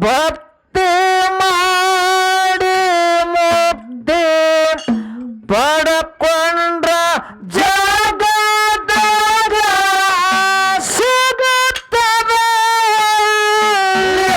ಭಕ್ತಿ ಮಾಡಿ ಮುಕ್ತಿ ಪಡಕೊಂಡ್ರ ಜಗದಾಗ ಸಿಗುತ್ತದೆ ಬೆಲೆ.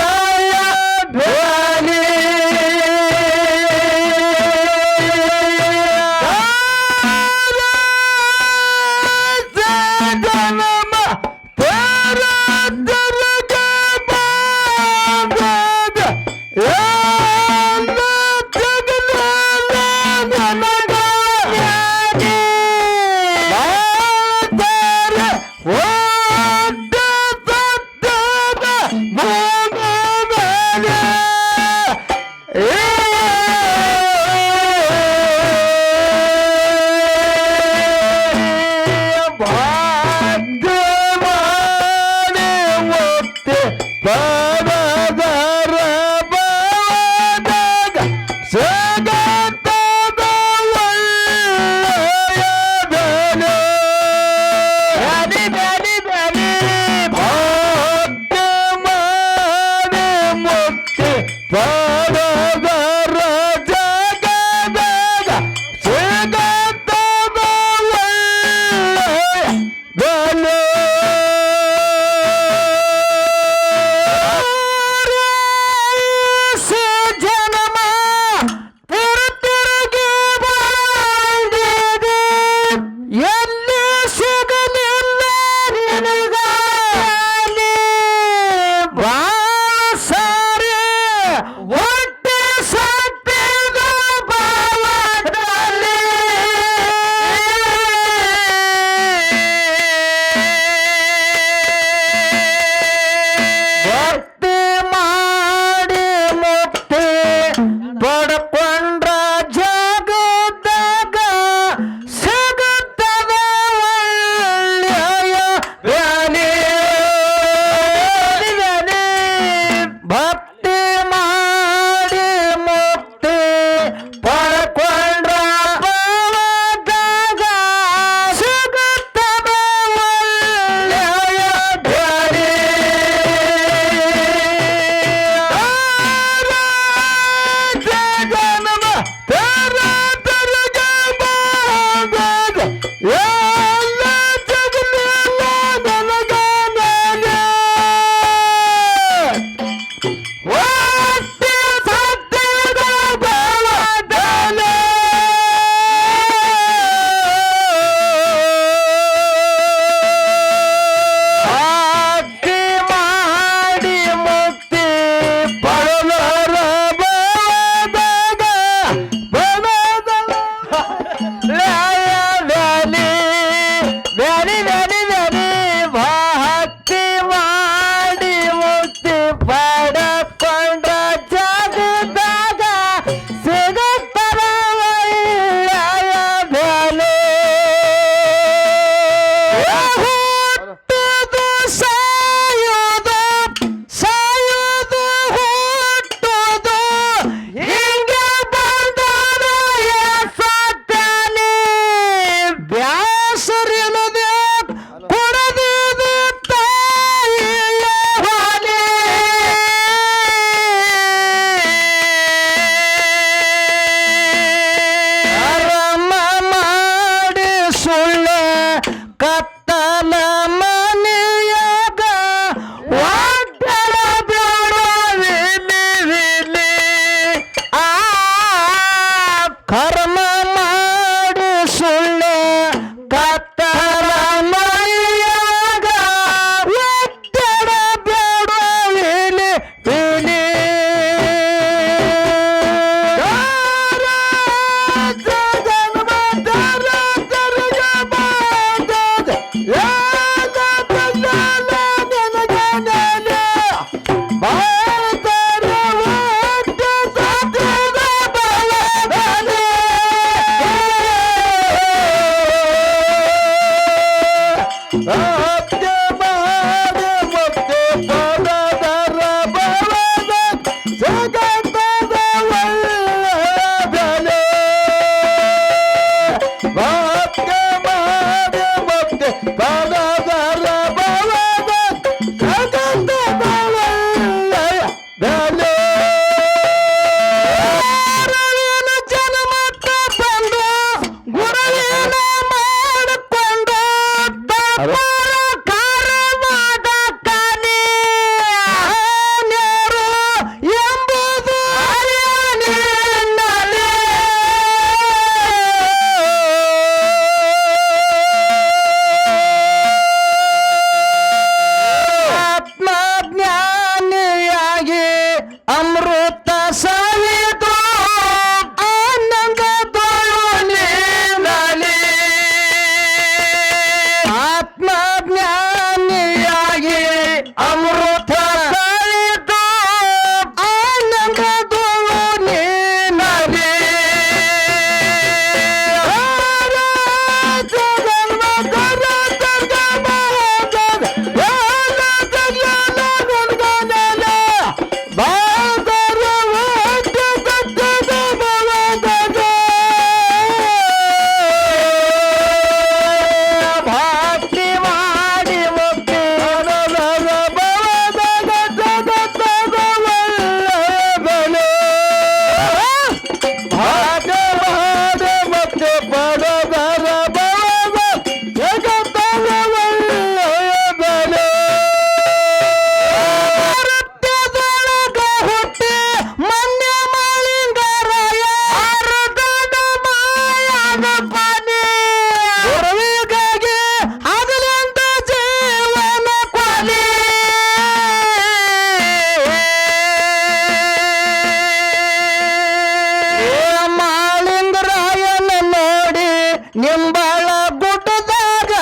ನಿಂಬಾಳ ಗುಡ್ಡದಾಗ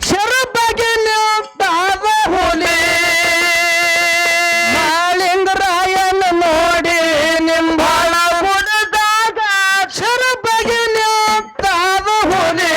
ಶರಬಗೆ ನಿಂತಾವ ಹುಲಿ ಮಾಳಿಂಗರಾಯನ ನೋಡಿ ನಿಂಬಾಳ ಗುಡ್ಡದಾಗ ಶರಬಗೆ ನಿಂತಾವ ಹುಲಿ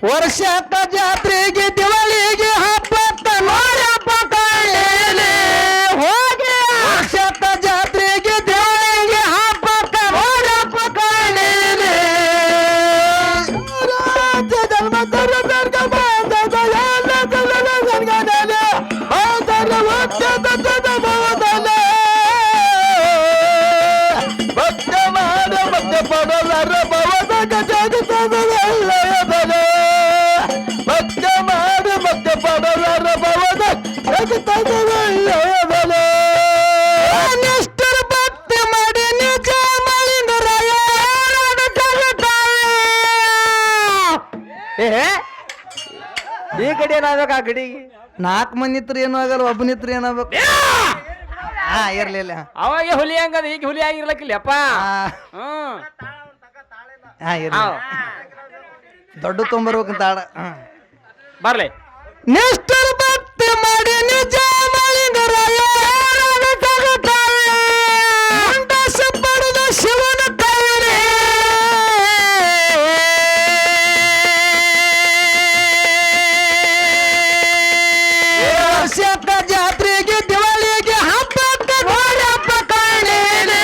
ವರ್ಷಕ್ಕ ಜಾತ್ರೆಗೆ ದಿವಾಳಿಗೆ ಹಬ್ಬತ್ತ ನೋಡಪ್ಪ ಕಾಯಿಲೆ ಹೋಗಿ ವರ್ಷಕ್ಕ ಜಾತ್ರೆಗೆ ದಿವಾಳಿಗೆ ಹಬ್ಬಕ್ಕ ನೋಡಪ್ಪ ಕಾಯಿಲೆ ಜನ್ಮ ತರ ದರ್ಗ ಬಾಂಧದ ಎಲ್ಲ ತಲಲ ಜನ್ಗದಲೆ ಬಾಂಧದ ಒಟ್ಟದ ಬಾಂಧಲೆ ಭಕ್ತ ಮಾಡ ಭಕ್ತ ಪಡಲರ ಭವದ ಜಗತ್ತದ ಒಳ್ಳೆಯದಲೆ ಭಕ್ತ ಮಾಡ ಗಡಿ ಏನಾಗ್ಬೇಕು ಆ ಗಡಿಗೆ 4 ಮಂದಿ ಇತ್ರ ಏನು ಆಗಲ್ಲ, ಒಬ್ಬನಿತ್ರ ಏನಾಗ್ಬೇಕು. ಹಾ ಇರ್ಲಿಲ್ಲ, ಅವಾಗ ಹುಲಿ ಹಂಗದ ಈಗ ಹುಲಿ ಆಗಿರ್ಲಕ್ಕಿಲ್ಲಪ್ಪ. ಹಾ ಇರ್ಲಿ, ದೊಡ್ಡ ತೊಂಬರ್ಬೇಕಂತ ಆಡ ಬರ್ಲಿ. ನಿಷ್ಠುರ ಭಕ್ತಿ ಮಾಡಿ ನಿಜ ಮಾಳಿಂಗರಾಯ ಮುಂಡಾಸ ಪಡೆದ ಶಿವನ ಕೈರೇ ವರ್ಷಕ್ಕ ಜಾತ್ರೆಗೆ ದಿವಾಳಿಗೆ ಹಬ್ಬಕ್ಕೆ ನೋಡಪ್ಪ ಕಾಣೇನೆ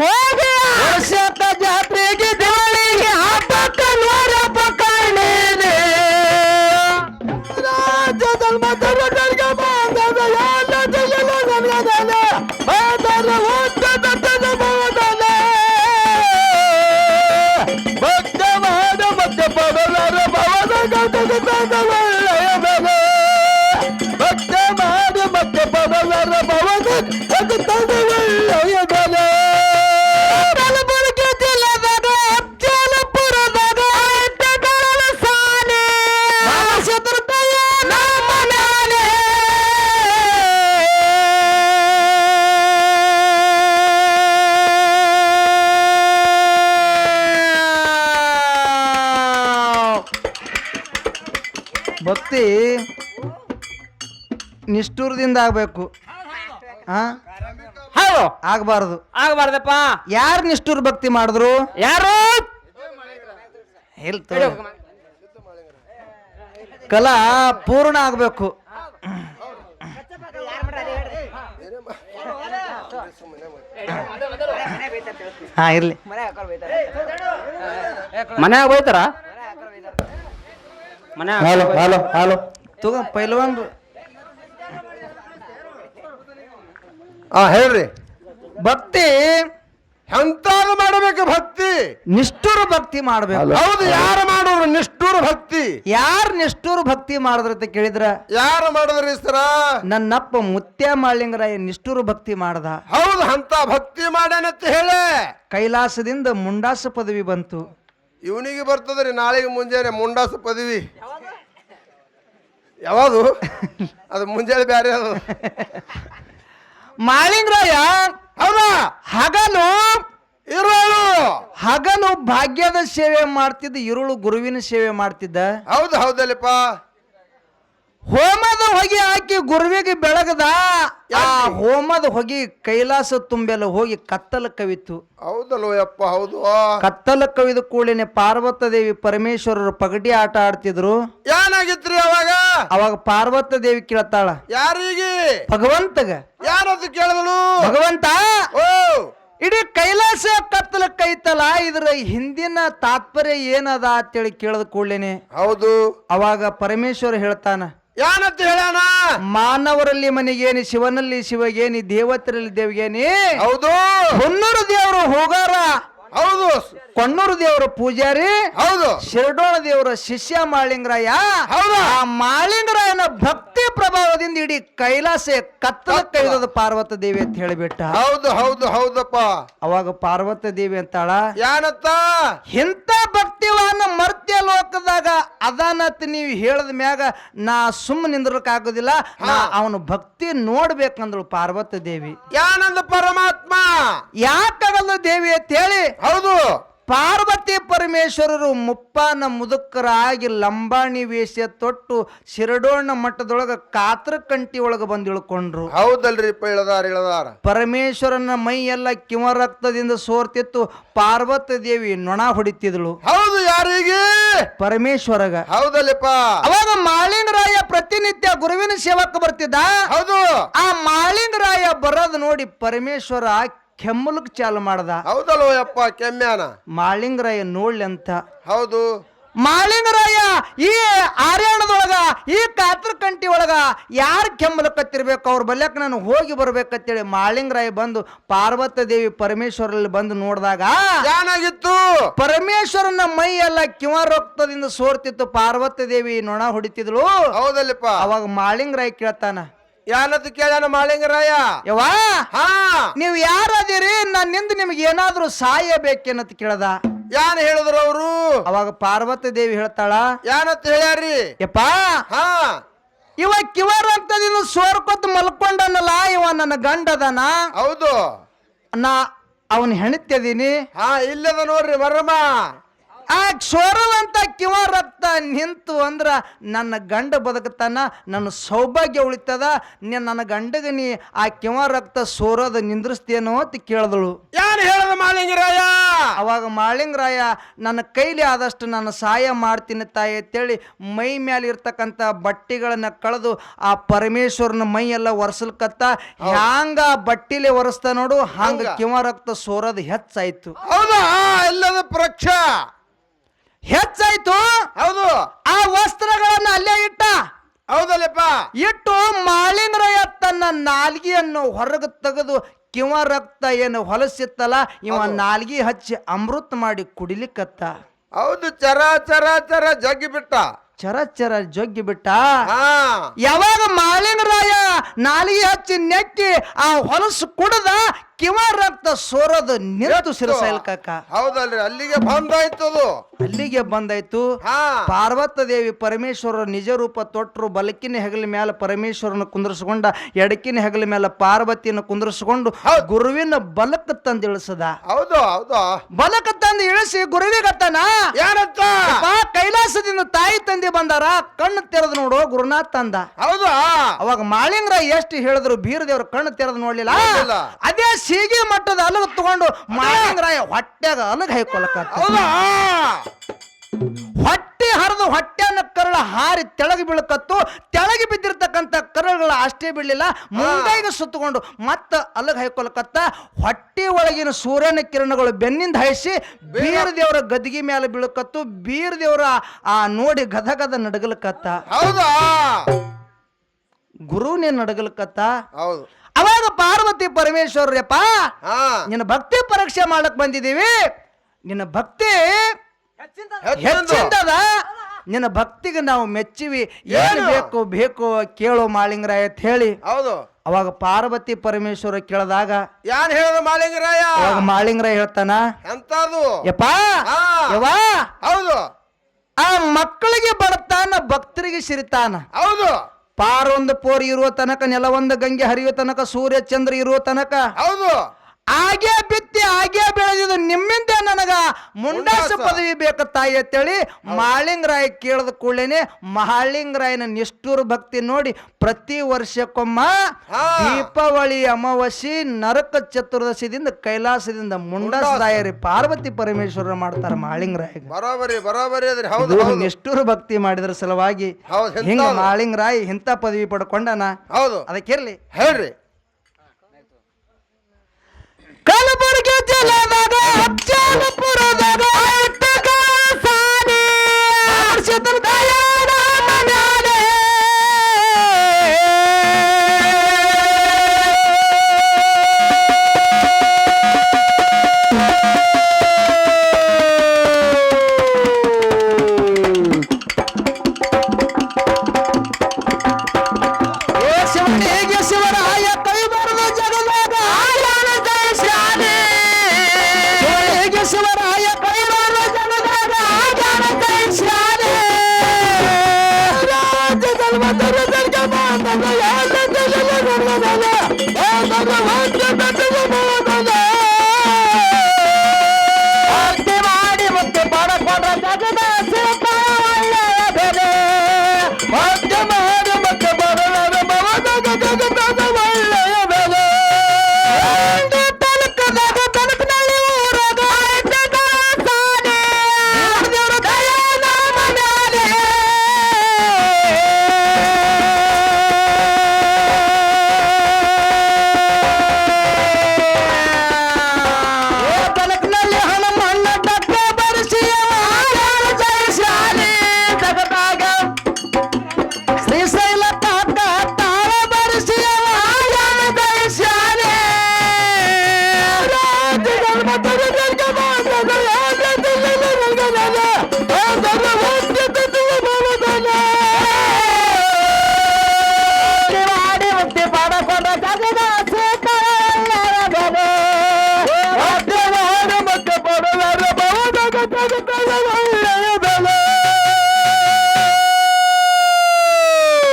ಹೋಗಿ. ವರ್ಷಕ್ಕ ಜಾತ್ರೆಗೆ ದಿವಾಳಿಗೆ ಹಬ್ಬಕ್ಕೆ ನೋಡಪ್ಪ ಕಾಣೇನೆ. ರಾಜ್ಯದಲ್ಲಿ ಮಾತಾಡ ಭಕ್ತ ಮಾಡ ಭಕ್ತ ಪಡಲಾರ ಭವನ ಒಳ್ಳೆಯ ಬೆಲೆ. ಭಕ್ತ ಮಾಡ ಭಕ್ತ ಪಡಲಾರ ಭವನ ಒಳ್ಳೆಯ ಬೆಲೆ. ಕಲಬುರಗಿ ಜಿಲ್ಲೆದಾಗ ಅಫ್ಜಲಪುರದಾಗ ಸಾಲೆ ಶತ್ರುತಯ ನಾಮನಾಲೆ. ಭಕ್ತಿ ನಿಷ್ಠೂರದಿಂದ ಆಗ್ಬೇಕು, ಹೌದು ಆಗಬಾರದು. ಆಗಬಾರ್ದಪ್ಪ. ಯಾರು ನಿಷ್ಠೂರ ಭಕ್ತಿ ಮಾಡಿದ್ರು? ಯಾರು ಕಲಾ ಪೂರ್ಣ ಆಗ್ಬೇಕು. ಹಾ ಇರ್ಲಿ, ಮನ್ಯಾಗ ಹೋಯ್ತಾರ ಮನ್ಯಾಗ ತಗೋ ಪೈಲ್ವಾನ್. ಹೇಳ್ರಿ, ಭಕ್ತಿ ಎಂತಾಗ ಮಾಡಬೇಕು ಭಕ್ತಿ? ನಿಷ್ಠುರ ಭಕ್ತಿ ಮಾಡ್ಬೇಕು. ಹೌದು, ಯಾರು ಮಾಡೋರು ನಿಷ್ಠೂರ ಭಕ್ತಿ? ಯಾರು ನಿಷ್ಠುರ ಭಕ್ತಿ ಮಾಡಿದ್ರ ಅಂತ ಕೇಳಿದ್ರ ಯಾರು ಮಾಡಿದ್ರಿ ಸರ? ನನ್ನಪ್ಪ ಮುತ್ಯ ಮಾಳಿಂಗರಾಯ ನಿಷ್ಠುರ ಭಕ್ತಿ ಮಾಡ್ದ. ಹೌದು, ಅಂತ ಭಕ್ತಿ ಮಾಡ್ಯಾನಂತ ಹೇಳಿ ಕೈಲಾಸದಿಂದ ಮುಂಡಾಸ ಪದವಿ ಬಂತು. ಇವನಿಗೆ ಬರ್ತದ್ರಿ ನಾಳೆಗೆ ಮುಂಜಾನೆ ಮುಂಡಾಸ ಪದವಿ. ಯಾವುದು ಅದು ಮುಂಜಾನೆ ಬ್ಯಾರೆ ಅದು. ಮಾಳಿಂಗರಾಯ ಹೌದಾ? ಹಗಲು ಭಾಗ್ಯದ ಸೇವೆ ಮಾಡ್ತಿದ್ದ, ಇರುಳು ಗುರುವಿನ ಸೇವೆ ಮಾಡ್ತಿದ್ದ. ಹೌದು ಹೌದಲ್ಲಪ್ಪ. ಹೋಮದ ಹೊಗೆ ಹಾಕಿ ಗುರುವಿಗೆ ಬೆಳಗದ. ಆ ಹೋಮದ ಹೊಗೆ ಕೈಲಾಸ ತುಂಬೆಲ್ಲ ಹೋಗಿ ಕತ್ತಲ ಕವಿತು. ಹೌದಲ್ವ ಯಪ್ಪ? ಹೌದು. ಕತ್ತಲ ಕವಿದ ಕೂಡಲೇ ಪಾರ್ವತ ದೇವಿ ಪರಮೇಶ್ವರರು ಪಗಡಿ ಆಟ ಆಡ್ತಿದ್ರು. ಏನಾಗಿತ್ರಿ ಅವಾಗ? ಅವಾಗ ಪಾರ್ವತ ದೇವಿ ಕೇಳ್ತಾಳ ಯಾರಿಗೆ? ಭಗವಂತಗ. ಯಾರದು ಕೇಳಿದಳು? ಭಗವಂತ, ಓ ಇಡೀ ಕೈಲಾಸ ಕತ್ತಲ ಕೈತಲ್ಲ, ಇದ್ರ ಹಿಂದಿನ ತಾತ್ಪರ್ಯ ಏನದ ಅಂತೇಳಿ ಕೇಳದ ಕೂಡಲೇನೆ ಹೌದು. ಅವಾಗ ಪರಮೇಶ್ವರ ಹೇಳ್ತಾನ, ಯಾನಂತ ಹೇಳ್ಯಾನ? ಮಾನವರಲ್ಲಿ ಮನೆಗೇನಿ, ಶಿವನಲ್ಲಿ ಶಿವಗೇನಿ, ದೇವತೆಯಲ್ಲಿ ದೇವಗೇನಿ. ಹೌದು. ಹೊನ್ನೂರು ದೇವರು ಹೋಗಾರ. ಹೌದು. ಕೊಣ್ಣೂರು ದೇವರ ಪೂಜಾರಿ. ಹೌದು. ಶಿರಡೋಣ ದೇವರ ಶಿಷ್ಯ ಮಾಳಿಂಗರಾಯ. ಹೌದು. ಆ ಮಾಳಿಂಗರಾಯನ ಭಕ್ತಿ ಪ್ರಭಾವದಿಂದ ಇಡೀ ಕೈಲಾಸ ಕತ್ತಲ ಕೈದ ಪಾರ್ವತ ದೇವಿ ಅಂತ ಹೇಳಿಬಿಟ್ಟ. ಹೌದು ಹೌದು ಹೌದಪ್ಪ. ಅವಾಗ ಪಾರ್ವತ ದೇವಿ ಅಂತಾಳ, ಯಾನತ್ತ? ಇಂಥ ಭಕ್ತಿವಾನ ಮರ್ತ್ಯ ಲೋಕದಾಗ ಅದಾನತ್ ನೀವು ಹೇಳದ ಮ್ಯಾಗ ನಾ ಸುಮ್ಮ ನಿಂದ್ರಕ್ ಆಗೋದಿಲ್ಲ, ನಾ ಅವನ ಭಕ್ತಿ ನೋಡ್ಬೇಕಂದ್ರು ಪಾರ್ವತ ದೇವಿ. ಯಾನಂದ ಪರಮಾತ್ಮ? ಯಾಕಾಗಲ್ಲ ದೇವಿ ಅಂತ ಹೇಳಿ ಹೌದು. ಪಾರ್ವತಿ ಪರಮೇಶ್ವರರು ಮುಪ್ಪಾನ ಮುದುಕರಾಗಿ ಲಂಬಾಣಿ ವೇಷ ತೊಟ್ಟು ಶಿರಡೋಣ ಮಠದೊಳಗ ಕಾತ್ರ ಕಂಟಿ ಒಳಗ ಬಂದು ಇಳ್ಕೊಂಡ್ರು. ಹೌದಲ್ರಿ, ಇಳದಾರ. ಪರಮೇಶ್ವರನ ಮೈ ಎಲ್ಲ ಕಿವ ರಕ್ತದಿಂದ ಸೋರ್ತಿತ್ತು. ಪಾರ್ವತಿ ದೇವಿ ನೊಣ ಹೊಡಿತಿದ್ಳು. ಹೌದು. ಯಾರಿಗೆ? ಪರಮೇಶ್ವರಗ. ಹೌದಲ್ಲಪ್ಪ. ಅವಾಗ ಮಾಳಿಂಗರಾಯ ಪ್ರತಿನಿತ್ಯ ಗುರುವಿನ ಸೇವಕ ಬರ್ತಿದ್ದ. ಹೌದು. ಆ ಮಾಳಿಂಗರಾಯ ಬರೋದು ನೋಡಿ ಪರಮೇಶ್ವರ ಕೆಮ್ಮಲಕ್ ಚಾಲು ಮಾಡ್ದ. ಹೌದಲ್ವ ಯಪ್ಪ? ಕೆಮ್ಮ್ಯಾನ ಮಾಳಿಂಗರಾಯ ನೋಡ್ಲಿ ಅಂತ. ಹೌದು. ಮಾಳಿಂಗರಾಯ ಈ ಆರ್ಯಾಣದೊಳಗ ಈ ಕಾತ್ರ ಕಂಟಿ ಒಳಗ ಯಾರು ಕೆಮ್ಮಲಕತ್ತಿರ್ಬೇಕು ಅವ್ರ ಬಲ್ಯಕ್ ನಾನು ಹೋಗಿ ಬರ್ಬೇಕಂತೇಳಿ ಮಾಳಿಂಗರಾಯ ಬಂದು ಪಾರ್ವತ ದೇವಿ ಪರಮೇಶ್ವರಲ್ಲಿ ಬಂದು ನೋಡಿದಾಗ ಏನಾಗಿತ್ತು? ಪರಮೇಶ್ವರನ ಮೈ ಎಲ್ಲ ಕಿವ ರಕ್ತದಿಂದ ಸೋರ್ತಿತ್ತು. ಪಾರ್ವತ ದೇವಿ ನೊಣ ಹೊಡಿತಿದ್ಳು. ಹೌದಲ್ಲಪ್ಪ. ಅವಾಗ ಮಾಳಿಂಗರಾಯ ಕೇಳ್ತಾನ, ಯಾನತ್ ಕೇಳ್ಯಾನ ಮಾಳಿಂಗರಾಯ? ಯವ್ವಾ, ಹಾ, ನೀವು ಯಾರದಿರಿ? ನನ್ನಿಂದ ನಿಮ್ಗೆ ಏನಾದ್ರೂ ಸಾಯಬೇಕೇನಂತ ಕೇಳ್ದ. ಯಾನ್ ಹೇಳಿದ್ರು ಅವರು ಅವಾಗ ಪಾರ್ವತಿ ದೇವಿ ಹೇಳ್ತಾಳ, ಯಾನಂತ ಹೇಳ್ಯಾರಿ? ಯಪ್ಪಾ ಹಾ ಇವ ಕಿವ ರಕ್ತದಿಂದ ಸೋರ್ಕೊತ್ ಮಲ್ಕೊಂಡನಲ್ಲ, ಇವ ನನ್ನ ಗಂಡದನ, ಹೌದು. ನಾ ಅವನ್ ಹೆಣಿತಿದೀನಿ. ಹಾ ಇಲ್ಲದ ನೋಡ್ರಿ ಮರ್ಮ. ಆ ಸೋರುವಂತ ಕಿವ ರಕ್ತ ನಿಂತು ಅಂದ್ರ ನನ್ನ ಗಂಡ ಬದುಕತಾನ, ನನ್ನ ಸೌಭಾಗ್ಯ ಉಳಿತದ. ನನ್ನ ಗಂಡಗ ನೀ ಆ ಕಿವ ರಕ್ತ ಸೋರೋದು ನಿಂದ್ರಿಸ್ತೇನೋ ಅಂತ ಕೇಳಿದಳು. ಯಾನ್ ಹೇಳದ ಮಾಲಿಂಗರಾಯ? ಅವಾಗ ಮಾಳಿಂಗರಾಯ, ನನ್ನ ಕೈಲಿ ಆದಷ್ಟು ನಾನು ಸಹಾಯ ಮಾಡ್ತೀನಿ ತಾಯಿ ಅಂತೇಳಿ ಮೈ ಮೇಲೆ ಇರ್ತಕ್ಕಂಥ ಬಟ್ಟೆಗಳನ್ನ ಕಳೆದು ಆ ಪರಮೇಶ್ವರನ ಮೈ ಎಲ್ಲ ಒರೆಸಲ್ಕತ್ತ. ಹ್ಯಾಂಗ ಬಟ್ಟಿಲೆ ಒರೆಸ್ತಾ ನೋಡು, ಹಂಗ ಕಿವ ರಕ್ತ ಸೋರೋದು ಹೆಚ್ಚಾಯ್ತು. ಹೌದಾ? ಇಲ್ಲದ ಪ್ರಕ್ಷ ಹೆಚ್ಚಾಯ್ತು. ಹೌದು. ಆ ವಸ್ತ್ರಗಳನ್ನ ಅಲ್ಲೇ ಇಟ್ಟ. ಹೌದಲ್ಲಪ್ಪ. ಇಟ್ಟು ಮಾಳಿಂಗರಾಯ ತನ್ನ ನಾಲ್ಗಿಯನ್ನು ಹೊರಗೆ ತೆಗೆದು ಕಿವ ರಕ್ತ ಏನು ಹೊಲಸಿತ್ತಲ್ಲ, ಇವ ನಾಲ್ಗಿ ಹಚ್ಚಿ ಅಮೃತ ಮಾಡಿ ಕುಡಿಲಿಕ್ಕತ್ತ. ಹೌದು. ಚರ ಚರ ಚರ ಜಗ್ಗಿ ಬಿಟ್ಟ. ಚರ ಚರ ಜಗ್ಗಿ ಬಿಟ್ಟ. ಹಾ ಯಾವಾಗ ಮಾಳಿಂಗರಾಯ ನಾಲಿಗೆ ಹಚ್ಚಿ ನೆಕ್ಕಿ ಆ ಹೊಲಸು ಕುಡದ, ಕಿವ ರಕ್ತ ಸೋರೋದು ನಿಂತು ಸಿರಸೈಲ್ಕಕ್ಕ. ಹೌದಲ್ರಿ, ಅಲ್ಲಿಗೆ ಬಂದಾಯ್ತದು. ಅಲ್ಲಿಗೆ ಬಂದಾಯ್ತು. ಹಾ ಪಾರ್ವತ ದೇವಿ ಪರಮೇಶ್ವರ ನಿಜ ರೂಪ ತೊಟ್ರು. ಬಲಕಿನ ಹೆಗಲ ಮೇಲೆ ಪರಮೇಶ್ವರನ ಕುಂದ್ರಿಸ್ಕೊಂಡ, ಎಡಕಿನ ಹೆಗಲ ಮೇಲೆ ಪಾರ್ವತಿಯನ್ನು ಕುಂದ್ರಿಸ್ಕೊಂಡು ಗುರುವಿನ ಬಲಕ್ಕೆ ತಂದು ಇಳಿಸದ. ಹೌದು ಹೌದು. ಬಲಕ್ಕೆ ತಂದು ಇಳಿಸಿ ಗುರುವಿಗತ್ತಾನ, ಯಾರಂತ? ಕೈಲಾಸದಿಂದ ತಾಯಿ ತಂದೆ ಬಂದಾರ, ಕಣ್ಣು ತೆರೆದು ನೋಡು ಗುರುನಾಥ್ ತಂದ. ಹೌದು. ಅವಾಗ ಮಾಳಿಂಗರಾಯ ಎಷ್ಟು ಹೇಳಿದ್ರು ಬೀರ ದೇವ್ರ ಕಣ್ಣು ತೆರೆದು ನೋಡ್ಲಿಲ್ಲ. ನೋಡ್ಲಿಲ್ಲ. ಅದೇ ಸೀಗಿ ಮಟ್ಟದ ಅಲಗು ತಗೊಂಡು ಮಾಳಿಂಗರಾಯ ಹೊಟ್ಯಾಗ ಅಲಗ ಹಾಕೊಳಕತ್ತ. ಹೌದಾ? ಹೊಟ್ಟೆ ಹರಿದು ಹೊಟ್ಟೆನ ಕರಳ ಹಾರಿ ತೆಳಗೆ ಬೀಳಕತ್ತು. ತೆಳಗೆ ಬಿದ್ದಿರ್ತಕ್ಕಂಥ ಕರಳುಗಳ ಅಷ್ಟೇ ಬೀಳಲಿಲ್ಲ, ಮುಂದೈಗೆ ಸುತ್ತಕೊಂಡು ಮತ್ತ ಅಲಗ ಹಾಕೊಳಕತ್ತ. ಹೊಟ್ಟೆ ಒಳಗಿನ ಸೂರ್ಯನ ಕಿರಣಗಳು ಬೆನ್ನಿಂದ ಹಾಯಿಸಿ ಬೀರ ದೇವರ ಗದಿಗೆ ಮೇಲೆ ಬೀಳಕತ್ತು. ಬೀರ ದೇವರ ಆ ನೋಡಿ ಗದ ಗದ ನಡಗಲಕತ್ತ. ಹೌದಾ? ಗುರುನೇ ನಡಗಲಕತ್ತ. ಹೌದು. ಅವಾಗ ಪಾರ್ವತಿ ಪರಮೇಶ್ವರ್ಯಪ್ಪ, ಹಾ ನಿನ್ನ ಭಕ್ತಿ ಪರೀಕ್ಷೆ ಮಾಡಕ್ ಬಂದಿದ್ದೀವಿ. ನಿನ್ನ ಭಕ್ತಿ ಹೆಚ್ಚಿಂದದ, ನಿನ್ನ ಭಕ್ತಿಗೆ ನಾವು ಮೆಚ್ಚಿವಿ. ಏನು ಬೇಕು ಬೇಕು ಕೇಳೋ ಮಾಳಿಂಗರಾಯ ಅಂತ ಹೇಳಿ. ಹೌದು. ಅವಾಗ ಪಾರ್ವತಿ ಪರಮೇಶ್ವರ ಕೇಳಿದಾಗ ಯಾನ್ ಹೇಳದ ಮಾಲಿಂಗರಾಯ? ಅವಾಗ ಮಾಳಿಂಗರಾಯ ಹೇಳ್ತಾನ, ಎಂತದು? ಯಪ್ಪಾ ಹಾ. ಯವ್ವಾ, ಹೌದು ಆ ಮಕ್ಕಳಿಗೆ ಬಡತಾನ, ಭಕ್ತರಿಗೆ ಸಿರಿತಾನ. ಹೌದು. ಪಾರೊಂದು ಪೋರಿ ಇರುವ ತನಕ, ನೆಲವೊಂದು ಗಂಗೆ ಹರಿಯುವ ತನಕ, ಸೂರ್ಯ ಚಂದ್ರ ಇರುವ ತನಕ ಹೌದು. ಹಾಗೆ ಬಿತ್ತಿ ಹಾಗೆ ಬೆಳೆದಿದ್ದು ನಿಮ್ಮಿಂದ ನನಗ ಮುಂಡಾಸ ಪದವಿ ಬೇಕು ತಾಯಿ ಅಂತೇಳಿ ಮಾಳಿಂಗರಾಯ ಕೇಳಿದ ಕೂಡಲೇನೆ ಮಾಳಿಂಗರಾಯನ ನಿಷ್ಠೂರ ಭಕ್ತಿ ನೋಡಿ ಪ್ರತಿ ವರ್ಷಕ್ಕೊಮ್ಮ ದೀಪಾವಳಿ ಅಮಾವಾಸ್ಯೆ ನರಕ ಚತುರ್ದಶಿದಿಂದ ಕೈಲಾಸದಿಂದ ಮುಂಡಾಸ ದಾಯರಿ ಪಾರ್ವತಿ ಪರಮೇಶ್ವರ ಮಾಡ್ತಾರ ಮಾಳಿಂಗರಾಯ. ಬರೋಬರಿ ಬರೋಬರಿ ಅದ್ರಿ. ಹೌದು. ನಿಷ್ಠೂರ ಭಕ್ತಿ ಮಾಡಿದ್ರ ಸಲುವಾಗಿ ಹೌದು. ಹಿಂಗ ಮಾಳಿಂಗರಾಯ ಇಂಥ ಪದವಿ ಪಡ್ಕೊಂಡನ. ಹೌದು. ಅದಕ್ಕಿರ್ಲಿ ಹೇಳ್ರಿ. ಕಲಬುರಗಿ ಜಿಲ್ಲೆದಾಗ ಅಫಜಲ್ಪುರದಾಗ ಶಿವರಾಯ ಕೈ ಬರದ ಜಗದಾಗ ಶಿವರಾಯ ಕೈ ಬರದ ಜಗದಾಗ ಮಾಡಿ ಮತ್ತೆ ಪಡಕೊಂಡ ಜಗದ ಶಿಲ್ಪ ಒಳ್ಳೆಯ ಬೆಲೆ ಮತ್ತೆ ಮಾಡಿ ಮತ್ತೆ ಬರಲಾರ ಭವದ ಒಳ್ಳೆಯ ಬೆಲೆ ತಲುಕದಾಗ ತಲುಕಿನಲ್ಲಿ ಊರಾಗ ಕಳ್ಳ